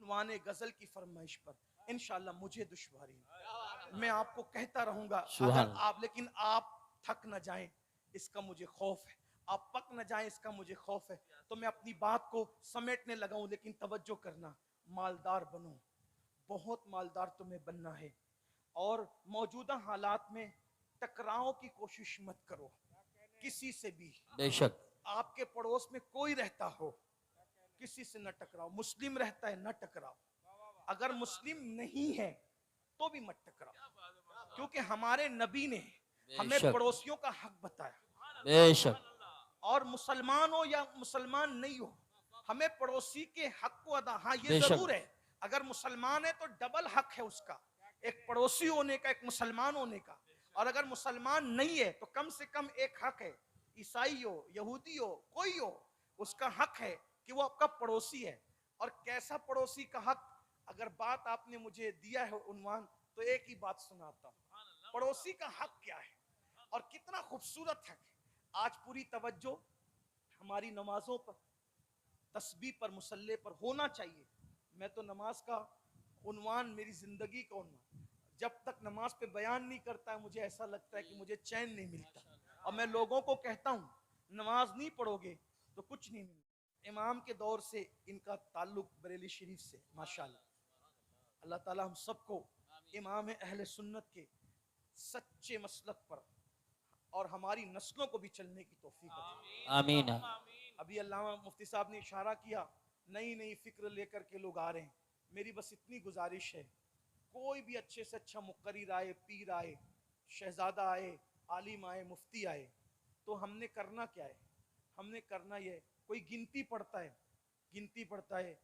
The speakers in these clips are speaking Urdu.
عنوان غزل کی فرمائش پر انشاءاللہ مجھے دشواری ہے، میں آپ کو کہتا رہوں گا اگر آپ، لیکن آپ تھک نہ جائیں اس کا مجھے خوف ہے، آپ پک نہ جائیں اس کا مجھے خوف ہے، تو میں اپنی بات کو سمیٹنے لگا ہوں۔ لیکن توجہ کرنا، مالدار بنو، بہت مالدار تمہیں بننا ہے، اور موجودہ حالات میں ٹکراؤ کی کوشش مت کرو کسی سے بھی۔ بے شک آپ کے پڑوس میں کوئی رہتا ہو، کسی سے نہ ٹکراؤ، مسلم رہتا ہے نہ ٹکراؤ، اگر مسلم نہیں ہے تو بھی مت ٹکراؤ، کیونکہ ہمارے نبی نے ہمیں پڑوسیوں کا حق بتایا۔ بے شک اور مسلمان ہو یا مسلمان نہیں ہو، ہمیں پڑوسی کے حق کو ادا، ہاں یہ بے شک ضرور ہے اگر مسلمان ہے تو ڈبل حق ہے اس کا، ایک پڑوسی ہونے کا، ایک مسلمان ہونے کا، اور اگر مسلمان نہیں ہے تو کم سے کم ایک حق ہے، عیسائی ہو، یہودی ہو، کوئی ہو، اس کا حق ہے کہ وہ آپ کا پڑوسی ہے۔ اور کیسا پڑوسی کا حق، اگر بات آپ نے مجھے دیا ہے عنوان، تو ایک ہی بات سناتا ہوں، پڑوسی کا حق کیا ہے اور کتنا خوبصورت حق ہے۔ آج پوری توجہ ہماری نمازوں پر، تسبیح پر، مصلی پر ہونا چاہیے۔ میں تو نماز کا عنوان، میری زندگی کا عنوان، جب تک نماز پہ بیان نہیں کرتا ہے مجھے ایسا لگتا ہے کہ مجھے چین نہیں ملتا، اور میں لوگوں کو کہتا ہوں نماز نہیں پڑھو گے تو کچھ نہیں ملتا۔ امام کے دور سے ان کا تعلق بریلی شریف سے، ماشاءاللہ، اللہ تعالی ہم سب کو امام اہل سنت کے سچے مسلک پر اور ہماری نسلوں کو بھی چلنے کی توفیق عطا۔ آمین۔ ابھی علامہ مفتی صاحب نے اشارہ کیا، نئی نئی فکر لے کر کے لوگ آ رہے ہیں، میری بس اتنی گزارش ہے، کوئی بھی اچھے سے اچھا مقرر آئے، پیر آئے، شہزادہ آئے، عالم آئے، مفتی آئے، تو ہم نے کرنا کیا ہے؟ ہم نے کرنا یہ، کوئی گنتی پڑھتا ہے، گنتی پڑھتا ہے،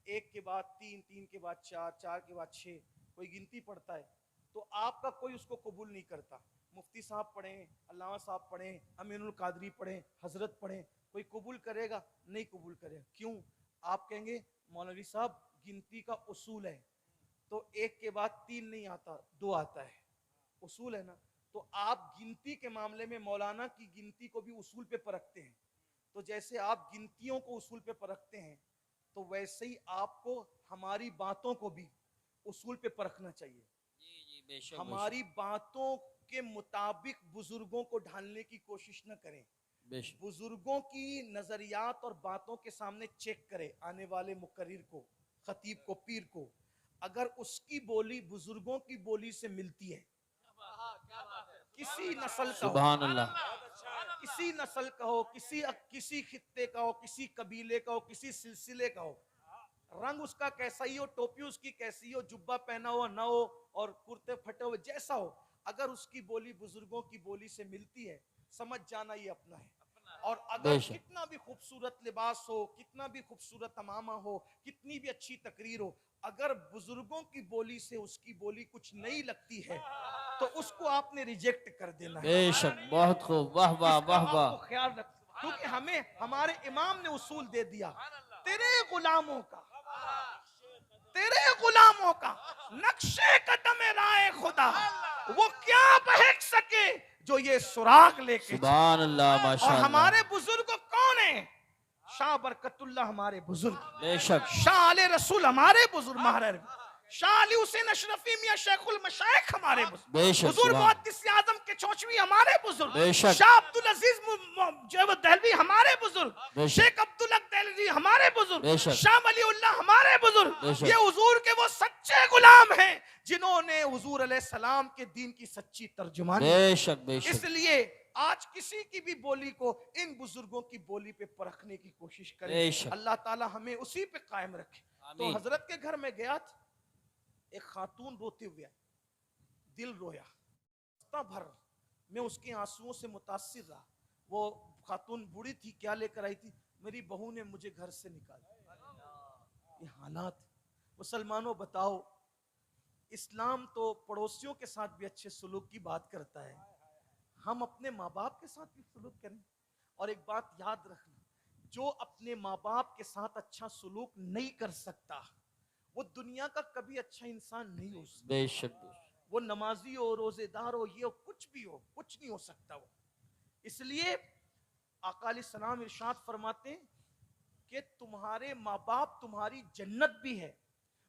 ایک کے بعد تین، تین کے بعد چار، چار کے بعد چھ، کوئی گنتی پڑھتا ہے، تو آپ کا کوئی اس کو قبول نہیں کرتا۔ مفتی صاحب پڑھیں، علامہ صاحب پڑھیں، امین القادری پڑھیں، حضرت پڑھیں، کوئی قبول کرے گا؟ نہیں قبول کرے گا۔ کیوں؟ آپ کہیں گے مولوی صاحب گنتی کا اصول ہے، تو ایک کے بعد تین نہیں آتا، دو آتا ہے، اصول ہے نا۔ تو آپ گنتی کے معاملے میں مولانا کی گنتی کو بھی اصول پہ پرکھتے ہیں، تو جیسے آپ گنتیوں کو اصول پہ پرکھتے ہیں تو ویسے ہی آپ کو ہماری باتوں کو بھی اصول پہ پرکھنا چاہیے۔ ہماری باتوں کے مطابق بزرگوں کو ڈھالنے کی کوشش نہ کریں، بزرگوں کی نظریات اور باتوں کے سامنے چیک کریں، آنے والے مقرر کو، خطیب کو، پیر کو، اگر اس کی بولی بزرگوں کی بولی سے ملتی ہے، کسی نسل کا ہو، سبحان اللہ، کسی نسل کا ہو، کسی خطے کا ہو، کسی قبیلے کا ہو، کسی سلسلے کا ہو، رنگ اس کا کیسا ہی ہو، ٹوپی اس کی کیسی ہو، جبہ پہنا ہوا نہ ہو اور کرتے پھٹے ہوئے جیسا ہو، اگر اس کی بولی بزرگوں کی بولی سے ملتی ہے، سمجھ جانا یہ اپنا ہے۔ اور اگر کتنا بھی خوبصورت لباس ہو، کتنا بھی خوبصورت امامہ ہو، کتنی بھی اچھی تقریر ہو، اگر بزرگوں کی بولی سے اس کی بولی کچھ نہیں لگتی ہے تو اس کو آپ نے ریجیکٹ کر دینا ہے۔ بے شک، بہت خوب، واہ واہ اس کا واہ آپ واہ۔ کو خیال رکھ، کیونکہ ہمیں ہمارے امام نے اصول دے دیا، تیرے غلاموں کا، تیرے غلاموں کا نقش قدم رائے خدا وہ کیا بہک سکے جو یہ سراغ لے کے چلے۔ سبحان اللہ، اور ماشاء ہمارے اللہ، بزرگ کون ہیں؟ شاہ برکت اللہ ہمارے بزرگ، بے شک، شاہ علیہ رسول ہمارے بزرگ، مہرر شاہ علی حسین اشرفی میاں شیخ المشائخ ہمارے بزرگ، بے شک، حضور سبحان، محدث اعظم کے چوچوی ہمارے بزرگ، بے شک، شاہ عبدالعزیز دہلوی ہمارے بزرگ، بے شک، شیخ عبدالحق دہلوی ہمارے بزرگ، بے شک، شاہ ولی اللہ ہمارے بے بزرگ۔ شک، یہ حضور کے وہ سچے غلام ہیں جنہوں نے حضور علیہ السلام کے دین کی سچی ترجمانی۔ بے شک، بے اس شک، لیے آج کسی کی بھی بولی کو ان بزرگوں کی بولی پہ پرکھنے کی کوشش کریں، بے شک، اللہ تعالی ہمیں اسی پہ قائم رکھے۔ تو آمین۔ حضرت کے گھر میں گیا تھا، ایک خاتون روتے ہوئے آئی، دل رویا، رستہ بھر میں اس کے آنسوؤں سے متاثر رہا۔ وہ خاتون بوڑھی تھی، کیا لے کر آئی تھی؟ میری بہو نے مجھے گھر سے نکالا۔ یہ حالات، مسلمانوں بتاؤ، اسلام تو پڑوسیوں کے ساتھ بھی اچھے سلوک کی بات کرتا ہے، ہم اپنے ماں باپ کے ساتھ بھی سلوک کریں۔ اور ایک بات یاد رکھنا، جو اپنے ماں باپ کے ساتھ اچھا سلوک نہیں کر سکتا وہ دنیا کا کبھی اچھا انسان نہیں ہو سکتا۔ بے شک، وہ نمازی ہو، روزے دار ہو، یہ ہو، کچھ بھی ہو، کچھ نہیں ہو سکتا وہ۔ اس لیے آقا علیہ السلام ارشاد فرماتے ہیں کہ تمہارے ماں باپ تمہاری جنت بھی ہے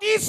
30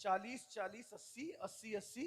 40 40 80 80 80